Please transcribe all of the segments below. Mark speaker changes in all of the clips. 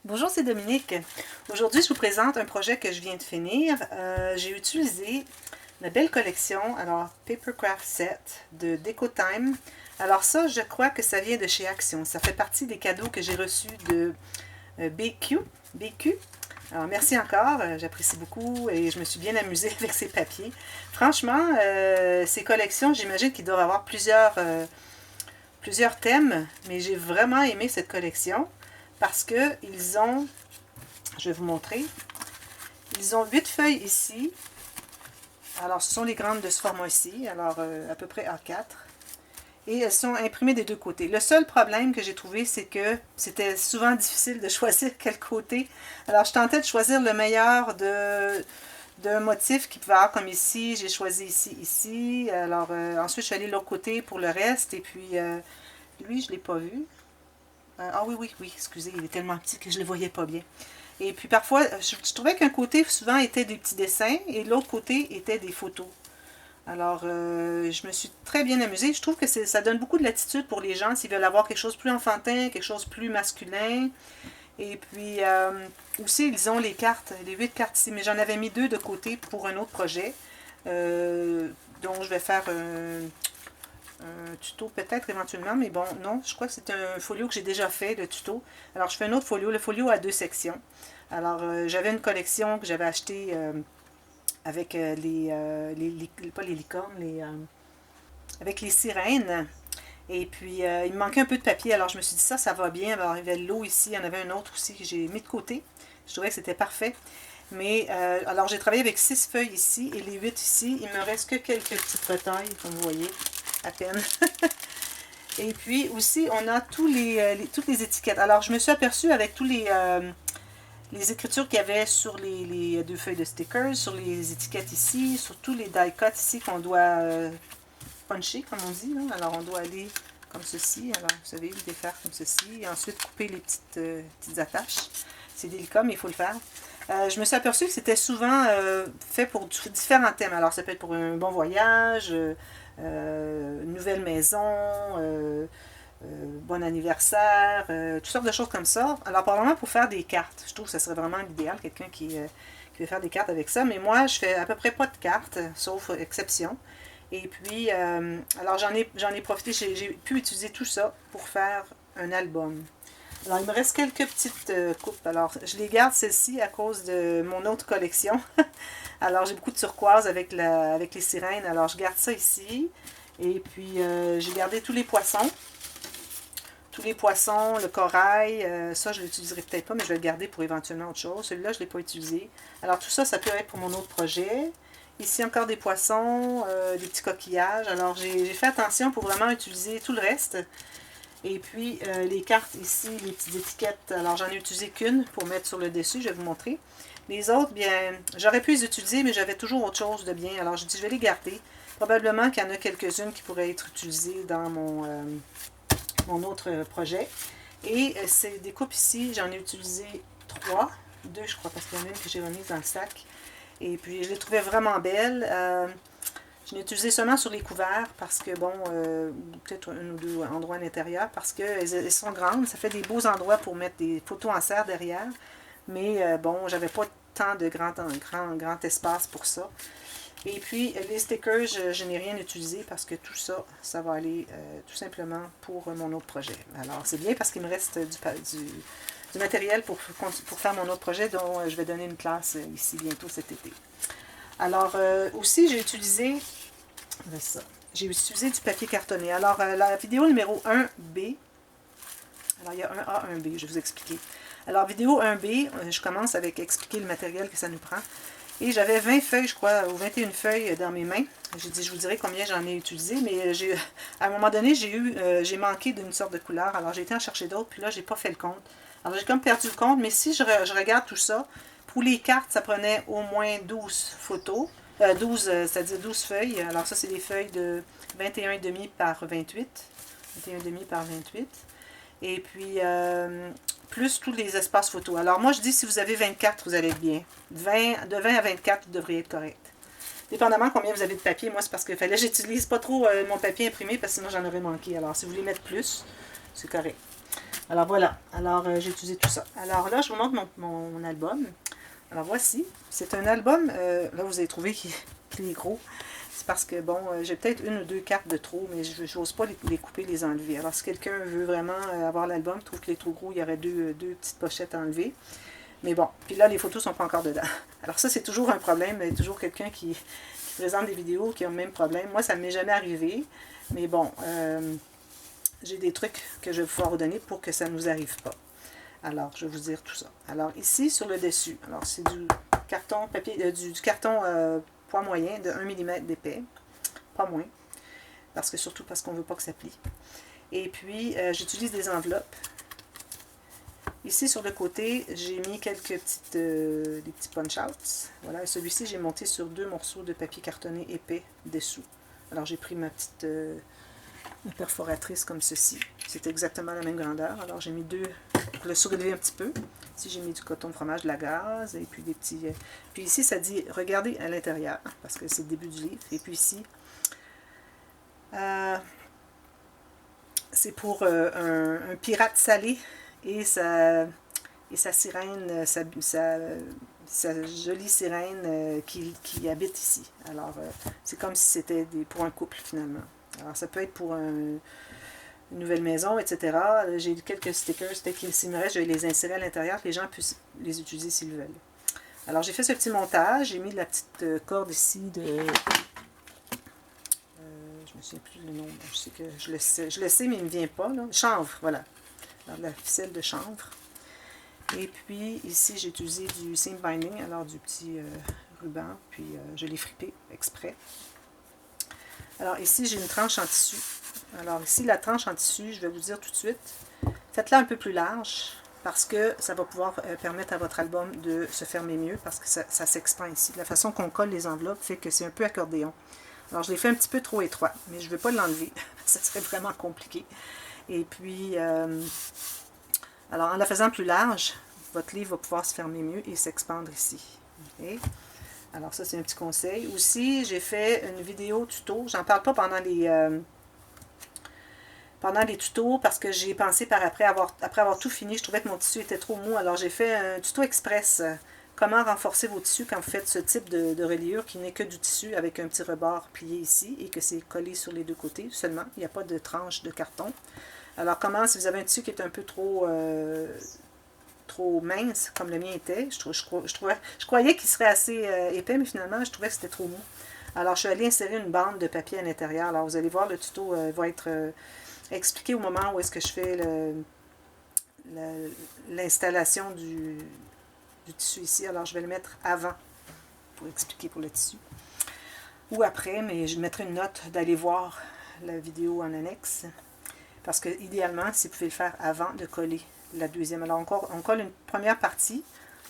Speaker 1: Bonjour, c'est Dominique. Aujourd'hui, je vous présente un projet que je viens de finir. J'ai utilisé la belle collection, alors Papercraft Set de DecoTime. Alors ça, je crois que ça vient de chez Action. Ça fait partie des cadeaux que j'ai reçus de BQ. Alors merci encore, j'apprécie beaucoup et je me suis bien amusée avec ces papiers. Franchement, ces collections, j'imagine qu'il doit y avoir plusieurs thèmes, mais j'ai vraiment aimé cette collection. Parce que ils ont, je vais vous montrer, ils ont 8 feuilles ici. Alors, ce sont les grandes de ce format-ci, alors à peu près A4. Et elles sont imprimées des deux côtés. Le seul problème que j'ai trouvé, c'est que c'était souvent difficile de choisir quel côté. Alors, je tentais de choisir le meilleur d'un motif qui pouvait avoir comme ici. J'ai choisi ici. Alors, ensuite, je suis allée de l'autre côté pour le reste. Et puis, lui, je ne l'ai pas vu. Ah oui, excusez, il est tellement petit que je ne le voyais pas bien. Et puis parfois, je trouvais qu'un côté souvent était des petits dessins et l'autre côté était des photos. Alors, je me suis très bien amusée. Je trouve que ça donne beaucoup de latitude pour les gens s'ils veulent avoir quelque chose de plus enfantin, quelque chose de plus masculin. Et puis, aussi, ils ont les cartes, les 8 cartes ici, mais j'en avais mis 2 de côté pour un autre projet, dont je vais faire un tuto peut-être éventuellement, mais bon, non, je crois que c'est un folio que j'ai déjà fait, le tuto. Alors, je fais un autre folio. Le folio a 2 sections. Alors, j'avais une collection que j'avais achetée avec pas les licornes, avec les sirènes. Et puis, il me manquait un peu de papier, alors je me suis dit ça va bien. Alors, il y avait de l'eau ici, il y en avait un autre aussi que j'ai mis de côté. Je trouvais que c'était parfait. Mais, alors, j'ai travaillé avec 6 feuilles ici et les 8 ici. Il me reste que quelques petites retailles, comme vous voyez, à peine. Et puis aussi, on a toutes les étiquettes. Alors, je me suis aperçue avec tous les écritures qu'il y avait sur les 2 feuilles de stickers, sur les étiquettes ici, sur tous les die cuts ici qu'on doit puncher, comme on dit. Là. Alors, on doit aller comme ceci. Alors, vous savez, le défaire comme ceci. Et ensuite, couper les petites attaches. C'est délicat, mais il faut le faire. Je me suis aperçue que c'était souvent fait pour différents thèmes. Alors, ça peut être pour un bon voyage, une nouvelle maison, bon anniversaire, toutes sortes de choses comme ça. Alors, probablement pour faire des cartes. Je trouve que ce serait vraiment l'idéal, quelqu'un qui veut faire des cartes avec ça. Mais moi, je fais à peu près pas de cartes, sauf exception. Et puis, alors j'en ai profité, j'ai pu utiliser tout ça pour faire un album. Alors, il me reste quelques petites coupes. Alors, je les garde, celles-ci, à cause de mon autre collection. Alors, j'ai beaucoup de turquoise avec les sirènes. Alors, je garde ça ici. Et puis, j'ai gardé tous les poissons. Tous les poissons, le corail. Ça, je ne l'utiliserai peut-être pas, mais je vais le garder pour éventuellement autre chose. Celui-là, je ne l'ai pas utilisé. Alors, tout ça, ça peut être pour mon autre projet. Ici, encore des poissons, des petits coquillages. Alors, j'ai fait attention pour vraiment utiliser tout le reste. Et puis, les cartes ici, les petites étiquettes, alors j'en ai utilisé qu'une pour mettre sur le dessus, je vais vous montrer. Les autres, bien, j'aurais pu les utiliser, mais j'avais toujours autre chose de bien. Alors, je dis, je vais les garder. Probablement qu'il y en a quelques-unes qui pourraient être utilisées dans mon autre projet. Et ces découpes ici, j'en ai utilisé 3. 2, je crois, parce qu'il y en a une que j'ai remise dans le sac. Et puis, je les trouvais vraiment belles. Je l'ai utilisé seulement sur les couverts parce que, bon, peut-être un ou deux endroits à l'intérieur parce qu'elles sont grandes. Ça fait des beaux endroits pour mettre des photos en serre derrière. Mais, bon, j'avais pas tant de grand espace pour ça. Et puis, les stickers, je n'ai rien utilisé parce que tout ça, ça va aller tout simplement pour mon autre projet. Alors, c'est bien parce qu'il me reste du matériel pour faire mon autre projet dont je vais donner une classe ici bientôt cet été. Alors, aussi, j'ai utilisé ça. J'ai utilisé du papier cartonné. Alors, la vidéo numéro 1B, alors il y a un A, un B, je vais vous expliquer. Alors, vidéo 1B, je commence avec expliquer le matériel que ça nous prend. Et j'avais 20 feuilles, je crois, ou 21 feuilles dans mes mains. J'ai dit, je vous dirai combien j'en ai utilisé, mais à un moment donné, j'ai manqué d'une sorte de couleur. Alors, j'ai été en chercher d'autres, puis là, j'ai pas fait le compte. Alors, j'ai comme perdu le compte, mais si je regarde tout ça, pour les cartes, ça prenait au moins 12 photos. 12, c'est-à-dire 12 feuilles. Alors ça, c'est des feuilles de 21,5 par 28. 21,5 par 28. Et puis, plus tous les espaces photos. Alors moi, je dis, si vous avez 24, vous allez être bien. De 20 à 24, vous devriez être correct. Dépendamment combien vous avez de papier, moi, c'est parce que fallait j'utilise pas trop mon papier imprimé, parce que sinon, j'en aurais manqué. Alors, si vous voulez mettre plus, c'est correct. Alors voilà, alors j'ai utilisé tout ça. Alors là, je vous montre mon album. Alors voici, c'est un album, là vous avez trouvé qu'il est gros. C'est parce que, bon, j'ai peut-être une ou deux cartes de trop, mais je n'ose pas les couper, les enlever. Alors si quelqu'un veut vraiment avoir l'album, trouve qu'il est trop gros, il y aurait deux petites pochettes à enlever. Mais bon, puis là, les photos sont pas encore dedans. Alors ça, c'est toujours un problème. Il y a toujours quelqu'un qui présente des vidéos qui ont le même problème. Moi, ça ne m'est jamais arrivé. Mais bon, j'ai des trucs que je vais pouvoir vous donner pour que ça ne nous arrive pas. Alors, je vais vous dire tout ça. Alors, ici, sur le dessus, alors c'est du carton papier, du carton poids moyen de 1 mm d'épais, pas moins, surtout parce qu'on ne veut pas que ça plie. Et puis, j'utilise des enveloppes. Ici, sur le côté, j'ai mis quelques des petits punch-outs. Voilà, celui-ci, j'ai monté sur 2 morceaux de papier cartonné épais dessous. Alors, j'ai pris ma petite perforatrice comme ceci. C'est exactement la même grandeur. Alors, j'ai mis 2 pour le surélever un petit peu. Ici, j'ai mis du coton de fromage, de la gaze, et puis des petits... Puis ici, ça dit « Regardez à l'intérieur », parce que c'est le début du livre. Et puis ici, c'est pour un pirate salé et sa sirène, sa jolie sirène qui habite ici. Alors, c'est comme si c'était pour un couple, finalement. Alors, ça peut être pour une nouvelle maison, etc. J'ai quelques stickers, peut-être qu'il me reste, je vais les insérer à l'intérieur, que les gens puissent les utiliser s'ils veulent. Alors, j'ai fait ce petit montage, j'ai mis de la petite corde ici de... je me souviens plus le nom, je sais que je le sais, mais il ne me vient pas, là. Chanvre, voilà. Alors, de la ficelle de chanvre. Et puis, ici, j'ai utilisé du seam binding, alors du petit ruban, puis je l'ai fripé exprès. Alors, ici, j'ai une tranche en tissu. Alors, ici, la tranche en tissu, je vais vous dire tout de suite, faites-la un peu plus large, parce que ça va pouvoir permettre à votre album de se fermer mieux, parce que ça s'expand ici. La façon qu'on colle les enveloppes fait que c'est un peu accordéon. Alors, je l'ai fait un petit peu trop étroit, mais je ne vais pas l'enlever. Ça serait vraiment compliqué. Et puis, alors, en la faisant plus large, votre livre va pouvoir se fermer mieux et s'expandre ici. Okay? Alors, ça, c'est un petit conseil. Aussi, j'ai fait une vidéo tuto. J'en parle pas pendant les tutos parce que j'ai pensé après avoir tout fini, je trouvais que mon tissu était trop mou. Alors, j'ai fait un tuto express. Comment renforcer vos tissus quand vous faites ce type de reliure qui n'est que du tissu avec un petit rebord plié ici et que c'est collé sur les deux côtés seulement. Il n'y a pas de tranche de carton. Alors, comment, si vous avez un tissu qui est un peu trop mince, comme le mien était, je croyais qu'il serait assez épais, mais finalement, je trouvais que c'était trop mou. Alors, je suis allée insérer une bande de papier à l'intérieur. Alors, vous allez voir, le tuto va être expliqué au moment où est-ce que je fais l'installation du tissu ici. Alors, je vais le mettre avant pour expliquer pour le tissu. Ou après, mais je mettrai une note d'aller voir la vidéo en annexe. Parce que, idéalement, si vous pouvez le faire avant de coller la deuxième. Alors, on colle une première partie.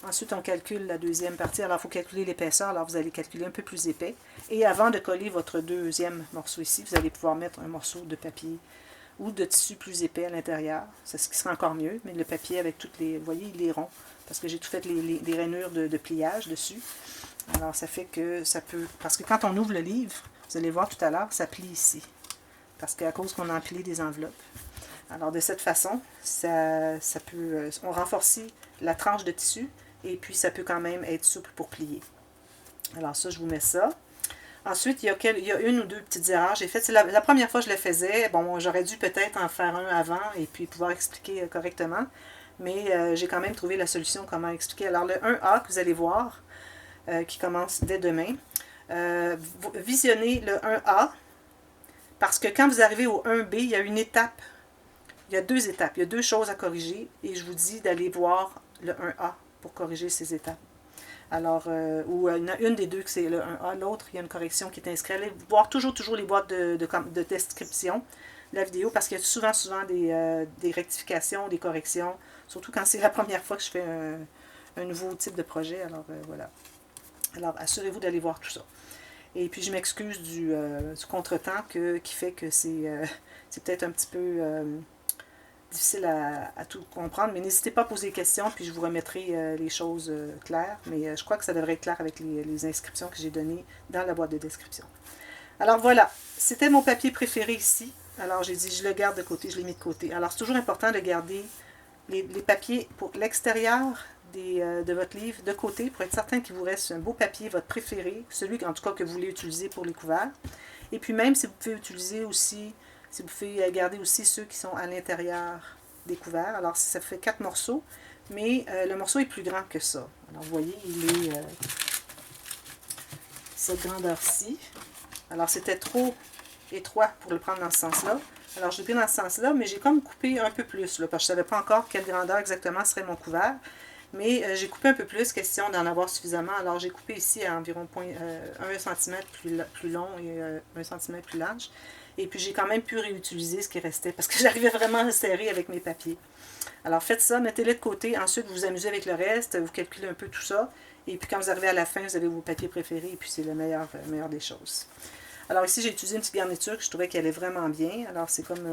Speaker 1: Ensuite, on calcule la deuxième partie. Alors, il faut calculer l'épaisseur. Alors, vous allez calculer un peu plus épais. Et avant de coller votre deuxième morceau ici, vous allez pouvoir mettre un morceau de papier ou de tissu plus épais à l'intérieur. C'est ce qui sera encore mieux. Mais le papier avec toutes les... Vous voyez, il est rond. Parce que j'ai tout fait les rainures de pliage dessus. Alors, ça fait que ça peut... Parce que quand on ouvre le livre, vous allez voir tout à l'heure, ça plie ici. Parce qu'à cause qu'on a empilé des enveloppes. Alors, de cette façon, ça peut... on renforce la tranche de tissu et puis ça peut quand même être souple pour plier. Alors, ça, je vous mets ça. Ensuite, il y a une ou deux petites erreurs. J'ai fait, c'est la première fois que je le faisais. Bon, j'aurais dû peut-être en faire un avant et puis pouvoir expliquer correctement. Mais j'ai quand même trouvé la solution, comment expliquer. Alors, le 1A que vous allez voir, qui commence dès demain, visionnez le 1A. Parce que quand vous arrivez au 1B, il y a une étape, il y a 2 étapes, il y a 2 choses à corriger et je vous dis d'aller voir le 1A pour corriger ces étapes. Alors, ou il y en a une des deux que c'est le 1A, l'autre, il y a une correction qui est inscrite. Allez voir toujours les boîtes de description de la vidéo parce qu'il y a souvent des rectifications, des corrections, surtout quand c'est la première fois que je fais un nouveau type de projet. Alors, voilà. Alors, assurez-vous d'aller voir tout ça. Et puis, je m'excuse du contretemps qui fait que c'est peut-être un petit peu difficile à tout comprendre. Mais n'hésitez pas à poser des questions, puis je vous remettrai les choses claires. Mais je crois que ça devrait être clair avec les inscriptions que j'ai données dans la boîte de description. Alors voilà, c'était mon papier préféré ici. Alors j'ai dit, je le garde de côté, je l'ai mis de côté. Alors c'est toujours important de garder les papiers pour l'extérieur de votre livre de côté pour être certain qu'il vous reste un beau papier, votre préféré, celui en tout cas que vous voulez utiliser pour les couverts. Et puis même si vous pouvez utiliser aussi, si vous pouvez garder aussi ceux qui sont à l'intérieur des couverts. Alors ça fait 4 morceaux, mais le morceau est plus grand que ça. Alors vous voyez, il est cette grandeur-ci. Alors c'était trop étroit pour le prendre dans ce sens-là. Alors je l'ai pris dans ce sens-là, mais j'ai comme coupé un peu plus, là, parce que je ne savais pas encore quelle grandeur exactement serait mon couvert. Mais j'ai coupé un peu plus, question d'en avoir suffisamment. Alors j'ai coupé ici à environ 1 cm plus long et 1 cm plus large. Et puis j'ai quand même pu réutiliser ce qui restait, parce que j'arrivais vraiment à serrer avec mes papiers. Alors faites ça, mettez-les de côté. Ensuite, vous vous amusez avec le reste, vous calculez un peu tout ça. Et puis quand vous arrivez à la fin, vous avez vos papiers préférés, et puis c'est le meilleur des choses. Alors ici, j'ai utilisé une petite garniture que je trouvais qu'elle allait vraiment bien. Alors c'est comme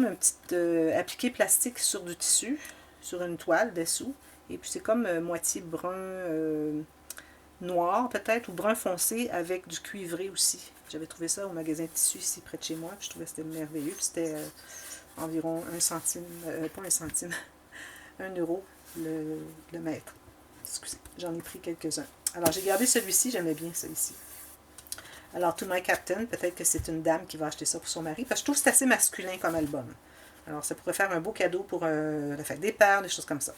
Speaker 1: un petit appliqué plastique sur du tissu, sur une toile dessous. Et puis c'est comme moitié brun noir peut-être, ou brun foncé avec du cuivré aussi. J'avais trouvé ça au magasin de tissu ici près de chez moi. Puis je trouvais que c'était merveilleux. C'était environ 1 centime, pas 1 centime, 1 euro le mètre. Excusez, j'en ai pris quelques-uns. Alors j'ai gardé celui-ci, j'aimais bien ça ici. Alors, To My Captain, peut-être que c'est une dame qui va acheter ça pour son mari, parce que je trouve que c'est assez masculin comme album. Alors, ça pourrait faire un beau cadeau pour la fête des pères, des choses comme ça.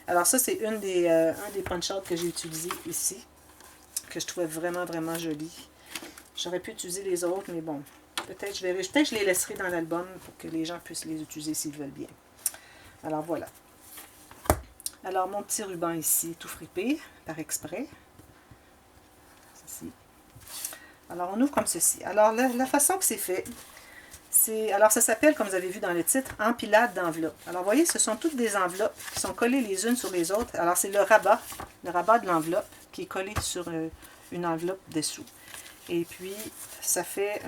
Speaker 1: Alors, ça, c'est un des punch-outs que j'ai utilisé ici, que je trouvais vraiment, vraiment joli. J'aurais pu utiliser les autres, mais bon, peut-être que je les laisserai dans l'album pour que les gens puissent les utiliser s'ils veulent bien. Alors, voilà. Alors, mon petit ruban ici, tout fripé, par exprès. Ceci. Alors, on ouvre comme ceci. Alors, la façon que c'est fait, alors ça s'appelle, comme vous avez vu dans le titre, empilade d'enveloppes. Alors, vous voyez, ce sont toutes des enveloppes qui sont collées les unes sur les autres. Alors, c'est le rabat de l'enveloppe qui est collé sur une enveloppe dessous. Et puis, ça fait,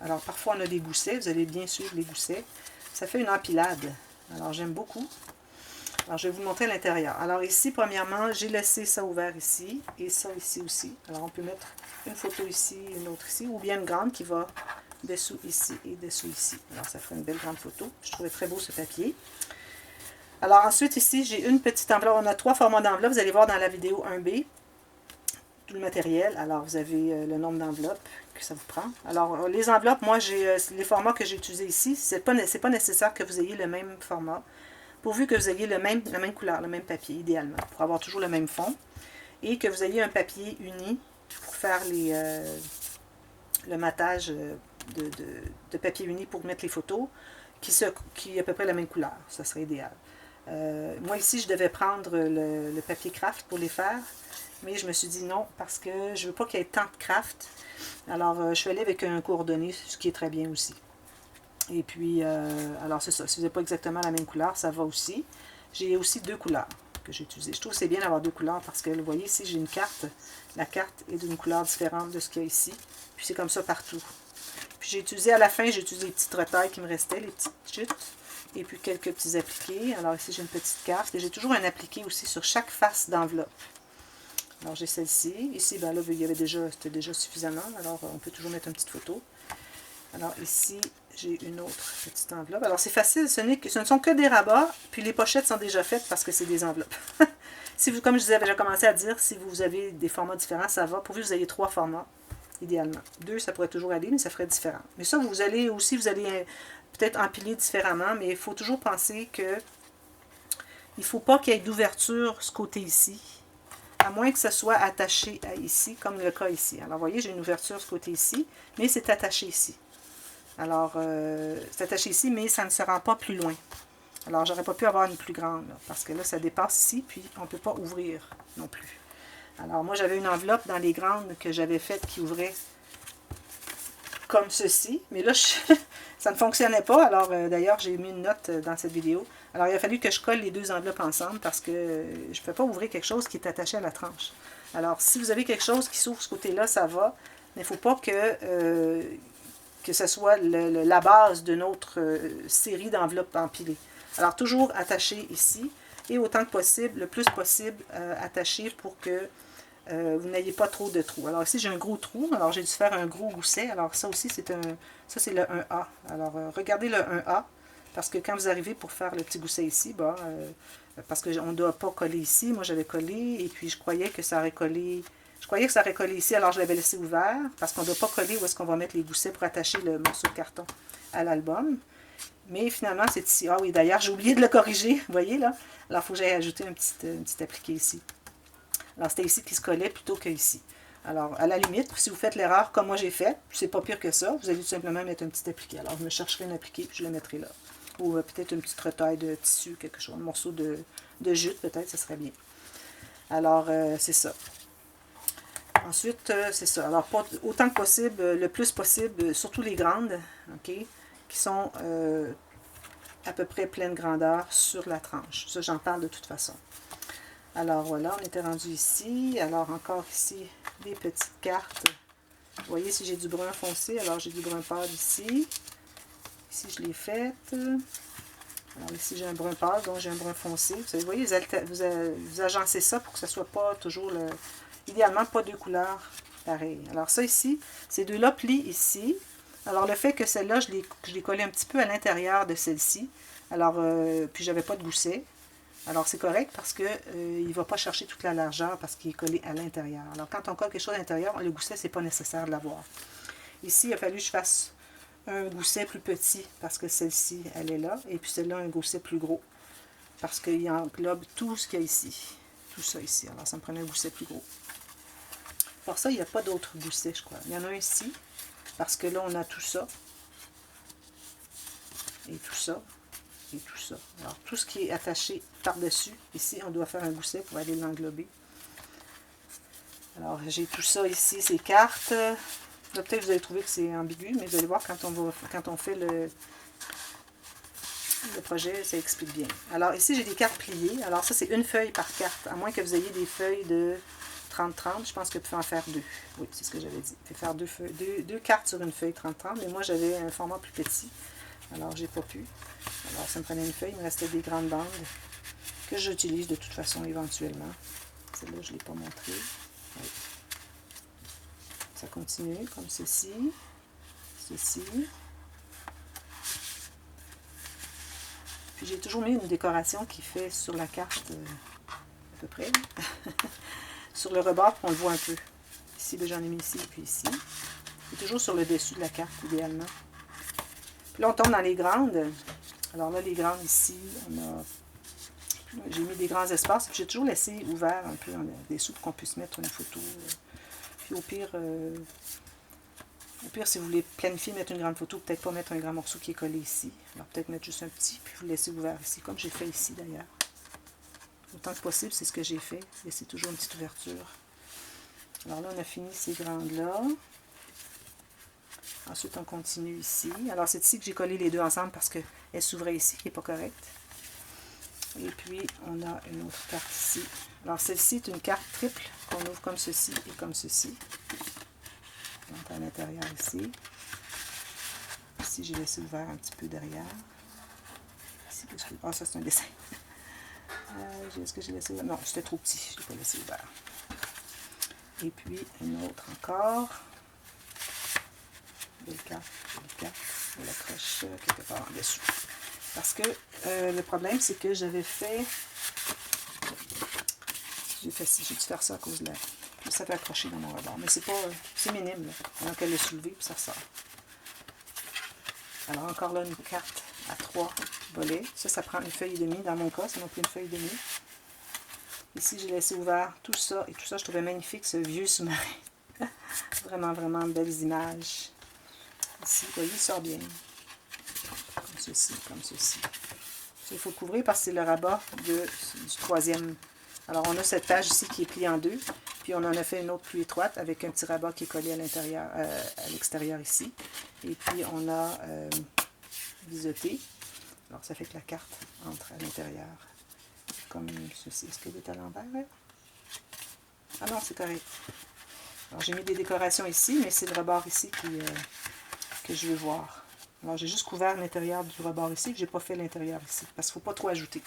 Speaker 1: alors parfois on a des goussets, vous allez bien suivre les goussets. Ça fait une empilade. Alors, j'aime beaucoup. Alors, je vais vous montrer à l'intérieur. Alors, ici, premièrement, j'ai laissé ça ouvert ici et ça ici aussi. Alors, on peut mettre une photo ici, une autre ici, ou bien une grande qui va dessous ici et dessous ici. Alors, ça ferait une belle grande photo. Je trouvais très beau ce papier. Alors, ensuite, ici, j'ai une petite enveloppe. On a 3 formats d'enveloppe. Vous allez voir dans la vidéo 1B tout le matériel. Alors, vous avez le nombre d'enveloppes que ça vous prend. Alors, les enveloppes, moi, j'ai les formats que j'ai utilisés ici. C'est pas nécessaire que vous ayez le même format, pourvu que vous ayez la même couleur, le même papier, idéalement, pour avoir toujours le même fond. Et que vous ayez un papier uni pour faire le matage de papier uni pour mettre les photos, qui est à peu près la même couleur. Ça serait idéal. Moi, ici, je devais prendre le papier craft pour les faire, mais je me suis dit non, parce que je ne veux pas qu'il y ait tant de craft. Alors, je suis allée avec un coordonné, ce qui est très bien aussi. Et puis, alors c'est ça, si vous n'avez pas exactement la même couleur, ça va aussi. J'ai aussi 2 couleurs que j'ai utilisées. Je trouve que c'est bien d'avoir 2 couleurs parce que, vous voyez, ici, j'ai une carte. La carte est d'une couleur différente de ce qu'il y a ici. Puis c'est comme ça partout. Puis j'ai utilisé, à la fin, j'ai utilisé les petites retailles qui me restaient, les petites chutes. Et puis quelques petits appliqués. Alors ici, j'ai une petite carte. Et j'ai toujours un appliqué aussi sur chaque face d'enveloppe. Alors j'ai celle-ci. Ici, ben là, c'était déjà suffisamment. Alors on peut toujours mettre une petite photo. Alors ici, j'ai une autre petite enveloppe. Alors c'est facile, ce ne sont que des rabats, puis les pochettes sont déjà faites parce que c'est des enveloppes. Si vous, comme je disais, j'ai commencé à dire, si vous avez des formats différents, ça va. Pourvu que vous ayez 3 formats, idéalement. 2, ça pourrait toujours aller, mais ça ferait différent. Mais ça, vous allez peut-être empiler différemment, mais il faut toujours penser que il ne faut pas qu'il y ait d'ouverture ce côté ici, à moins que ça soit attaché à ici, comme le cas ici. Alors, vous voyez, j'ai une ouverture ce côté ici, mais c'est attaché ici. Alors, c'est attaché ici, mais ça ne se rend pas plus loin. Alors, j'aurais pas pu avoir une plus grande, là, parce que là, ça dépasse ici, puis on ne peut pas ouvrir non plus. Alors, moi, j'avais une enveloppe dans les grandes que j'avais faites qui ouvrait comme ceci. Mais là, ça ne fonctionnait pas. Alors, d'ailleurs, j'ai mis une note dans cette vidéo. Alors, il a fallu que je colle les 2 enveloppes ensemble parce que je ne peux pas ouvrir quelque chose qui est attaché à la tranche. Alors, si vous avez quelque chose qui s'ouvre ce côté-là, ça va. Mais il ne faut pas que ce soit la base d'une autre série d'enveloppes empilées. Alors, toujours attaché ici. Et autant que possible, le plus possible, attaché pour que vous n'ayez pas trop de trous. Alors ici, j'ai un gros trou. Alors, j'ai dû faire un gros gousset. Alors, ça aussi, c'est le 1A. Alors, regardez le 1A. Parce que quand vous arrivez pour faire le petit gousset ici, bon, parce qu'on ne doit pas coller ici. Moi, j'avais collé et puis je croyais que ça aurait collé. Je croyais que ça aurait collé ici, alors je l'avais laissé ouvert parce qu'on ne doit pas coller où est-ce qu'on va mettre les goussets pour attacher le morceau de carton à l'album. Mais finalement, c'est ici. Ah oui, d'ailleurs, j'ai oublié de le corriger. Vous voyez là? Alors, il faut que j'aille ajouter un petit appliqué ici. Alors, c'était ici qui se collait plutôt que ici. Alors, à la limite, si vous faites l'erreur comme moi j'ai fait, c'est pas pire que ça, vous allez tout simplement mettre un petit appliqué. Alors, je me chercherai un appliqué puis je le mettrai là. Ou peut-être une petite retaille de tissu, quelque chose, un morceau de jute, peut-être, ça serait bien. Alors, c'est ça. Ensuite, c'est ça. Alors, autant que possible, le plus possible, surtout les grandes, OK, qui sont à peu près pleine grandeur sur la tranche. Ça, j'en parle de toute façon. Alors, voilà, on était rendu ici. Alors, encore ici, des petites cartes. Vous voyez, si j'ai du brun foncé, alors j'ai du brun pâle ici. Ici, je l'ai faite. Alors, ici, j'ai un brun pâle, donc j'ai un brun foncé. Vous voyez, vous agencez ça pour que ce ne soit pas toujours le... Idéalement, pas deux couleurs pareilles. Alors, ça ici, ces deux-là plient ici. Alors, le fait que celle-là, je l'ai collée un petit peu à l'intérieur de celle-ci. Alors, puis j'avais pas de gousset. Alors, c'est correct parce que il ne va pas chercher toute la largeur parce qu'il est collé à l'intérieur. Alors, quand on colle quelque chose à l'intérieur, le gousset, c'est pas nécessaire de l'avoir. Ici, il a fallu que je fasse un gousset plus petit parce que celle-ci, elle est là. Et puis celle-là, un gousset plus gros parce qu'il englobe tout ce qu'il y a ici. Tout ça ici. Alors, ça me prenait un gousset plus gros. Pour ça, il n'y a pas d'autres goussets, je crois. Il y en a un ici parce que là, on a tout ça. Et tout ça. Et tout ça. Alors, tout ce qui est attaché par-dessus, ici, on doit faire un gousset pour aller l'englober. Alors, j'ai tout ça ici, ces cartes. Là, peut-être que vous allez trouver que c'est ambigu, mais vous allez voir quand on fait le projet, ça explique bien. Alors, ici, j'ai des cartes pliées. Alors, ça, c'est une feuille par carte, à moins que vous ayez des feuilles de 30-30. Je pense que vous pouvez en faire deux. Oui, c'est ce que j'avais dit. Vous pouvez faire deux cartes sur une feuille 30-30, mais moi, j'avais un format plus petit. Alors, j'ai pas pu. Alors, ça me prenait une feuille. Il me restait des grandes bandes que j'utilise de toute façon éventuellement. Celle-là, je ne l'ai pas montrée. Oui. Ça continue comme ceci. Ceci. Puis, j'ai toujours mis une décoration qui fait sur la carte, à peu près. Sur le rebord, on le voit un peu. Ici, j'en ai mis ici et puis ici. Et toujours sur le dessus de la carte, idéalement. Puis là, on tombe dans les grandes. Alors là, les grandes ici, j'ai mis des grands espaces. Puis j'ai toujours laissé ouvert un peu des sous pour qu'on puisse mettre une photo. Puis au pire, si vous voulez planifier mettre une grande photo, peut-être pas mettre un grand morceau qui est collé ici. Alors peut-être mettre juste un petit, puis vous le laissez ouvert ici, comme j'ai fait ici d'ailleurs. Autant que possible, c'est ce que j'ai fait. Laissez toujours une petite ouverture. Alors là, on a fini ces grandes-là. Ensuite, on continue ici. Alors, c'est ici que j'ai collé les deux ensemble parce qu'elle s'ouvrait ici, qui n'est pas correcte. Et puis, on a une autre carte ici. Alors, celle-ci est une carte triple qu'on ouvre comme ceci et comme ceci. Donc, à l'intérieur ici. Ici, j'ai laissé ouvert un petit peu derrière. Ici, ah, ça, c'est un dessin. Est-ce que j'ai laissé ouvert? Non, c'était trop petit. Je ne l'ai pas laissé ouvert. Et puis, une autre encore. Belle carte. On l'accroche quelque part en dessous. Parce que le problème, c'est que j'avais fait... J'ai dû faire ça à cause de la... Ça fait accrocher dans mon rebord. Mais c'est pas... c'est minime, là. Donc, elle l'a soulevé, puis ça ressort. Alors, encore là, une carte à 3 volets. Ça prend une feuille et demie. Dans mon cas, ça m'a pris une feuille et demie. Ici, j'ai laissé ouvert tout ça. Et tout ça, je trouvais magnifique, ce vieux sous-marin. Vraiment, vraiment belles images. Ici, vous voyez, il sort bien. Comme ceci, comme ceci. Il faut couvrir parce que c'est le rabat du troisième. Alors, on a cette page ici qui est pliée en deux. Puis, on en a fait une autre plus étroite avec un petit rabat qui est collé à l'intérieur, à l'extérieur ici. Et puis, on a biseauté. Alors, ça fait que la carte entre à l'intérieur. Comme ceci. Est-ce qu'elle est à l'envers? Ah non, c'est correct. Alors, j'ai mis des décorations ici, mais c'est le rebord ici que je veux voir. Alors, j'ai juste couvert l'intérieur du rebord ici, je n'ai pas fait l'intérieur ici, parce qu'il ne faut pas trop ajouter.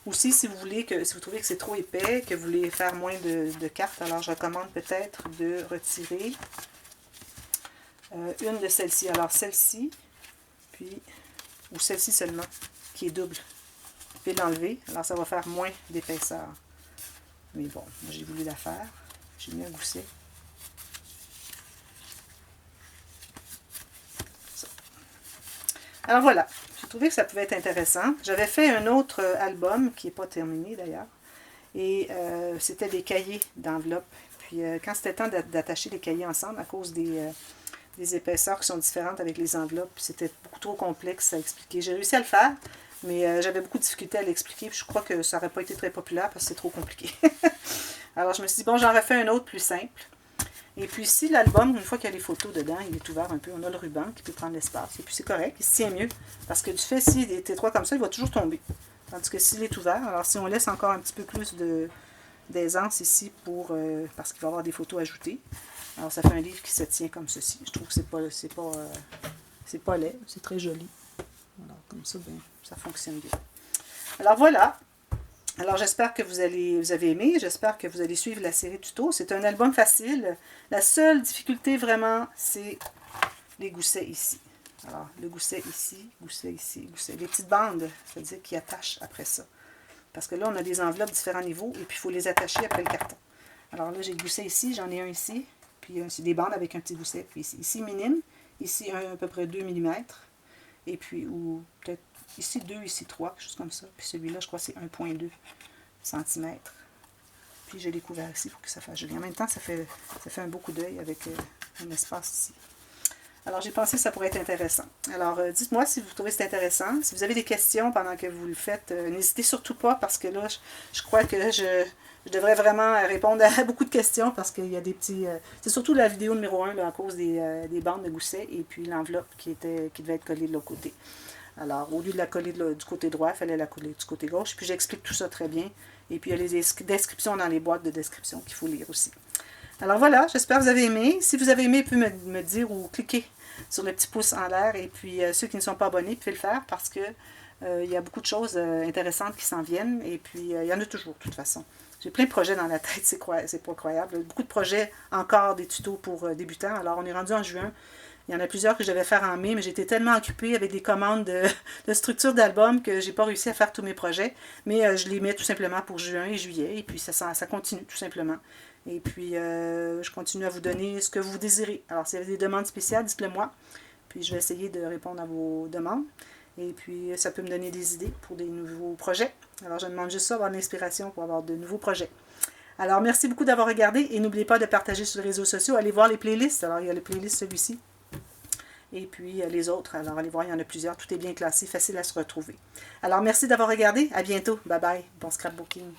Speaker 1: Aussi, si vous trouvez que c'est trop épais, que vous voulez faire moins de cartes, alors je recommande peut-être de retirer une de celles-ci. Alors, celle-ci, puis ou celle-ci seulement, qui est double. Je vais l'enlever, alors ça va faire moins d'épaisseur. Mais bon, moi j'ai voulu la faire. J'ai mis un gousset. Ça. Alors voilà, j'ai trouvé que ça pouvait être intéressant. J'avais fait un autre album, qui n'est pas terminé d'ailleurs, et c'était des cahiers d'enveloppe. Puis quand c'était temps d'attacher les cahiers ensemble, à cause des épaisseurs qui sont différentes avec les enveloppes, c'était beaucoup trop complexe à expliquer. J'ai réussi à le faire, mais j'avais beaucoup de difficulté à l'expliquer. Je crois que ça n'aurait pas été très populaire parce que c'est trop compliqué. Alors je me suis dit, bon, j'en refais un autre plus simple. Et puis ici, l'album, une fois qu'il y a les photos dedans, il est ouvert un peu. On a le ruban qui peut prendre l'espace. Et puis c'est correct, il se tient mieux. Parce que du fait, s'il est étroit comme ça, il va toujours tomber. Tandis que s'il est ouvert, alors si on laisse encore un petit peu plus d'aisance ici parce qu'il va y avoir des photos ajoutées. Alors ça fait un livre qui se tient comme ceci. Je trouve que c'est pas laid, c'est très joli. Alors comme ça, ben, ça fonctionne bien. Alors voilà. Alors j'espère que vous avez aimé, j'espère que vous allez suivre la série tuto. C'est un album facile. La seule difficulté vraiment, c'est les goussets ici. Alors le gousset ici, gousset ici, gousset. Les petites bandes, c'est-à-dire qui attachent après ça. Parce que là, on a des enveloppes de différents niveaux et puis il faut les attacher après le carton. Alors là, j'ai le gousset ici, j'en ai un ici, puis c'est des bandes avec un petit gousset. Puis ici minime, ici à peu près 2 mm, et puis, ou peut-être ici 2, ici 3, quelque chose comme ça. Puis celui-là, je crois que c'est 1,2 cm. Puis j'ai les couverts ici pour que ça fasse joli. En même temps, ça fait un beau coup d'œil avec un espace ici. Alors, j'ai pensé que ça pourrait être intéressant. Alors, dites-moi si vous trouvez c'est intéressant. Si vous avez des questions pendant que vous le faites, n'hésitez surtout pas parce que là, je crois que je devrais vraiment répondre à beaucoup de questions parce qu'il y a des petits... c'est surtout la vidéo numéro 1 là, à cause des bandes de gousset et puis l'enveloppe qui devait être collée de l'autre côté. Alors, au lieu de la coller du côté droit, il fallait la coller du côté gauche. Puis, j'explique tout ça très bien. Et puis, il y a les descriptions dans les boîtes de description qu'il faut lire aussi. Alors voilà, j'espère que vous avez aimé. Si vous avez aimé, vous pouvez me dire ou cliquer sur le petit pouce en l'air. Et puis, ceux qui ne sont pas abonnés, vous pouvez le faire parce que il y a beaucoup de choses intéressantes qui s'en viennent. Et puis, il y en a toujours, de toute façon. J'ai plein de projets dans la tête, c'est pas croyable. Beaucoup de projets, encore des tutos pour débutants. Alors, on est rendu en juin. Il y en a plusieurs que je devais faire en mai, mais j'étais tellement occupée avec des commandes de structure d'album que j'ai pas réussi à faire tous mes projets. Mais je les mets tout simplement pour juin et juillet. Et puis, ça continue, tout simplement. Et puis, je continue à vous donner ce que vous désirez. Alors, si vous avez des demandes spéciales, dites-le moi. Puis, je vais essayer de répondre à vos demandes. Et puis, ça peut me donner des idées pour des nouveaux projets. Alors, je demande juste ça, avoir une inspiration pour avoir de nouveaux projets. Alors, merci beaucoup d'avoir regardé. Et n'oubliez pas de partager sur les réseaux sociaux. Allez voir les playlists. Alors, il y a les playlists celui-ci. Et puis, les autres. Alors, allez voir, il y en a plusieurs. Tout est bien classé, facile à se retrouver. Alors, merci d'avoir regardé. À bientôt. Bye bye. Bon scrapbooking.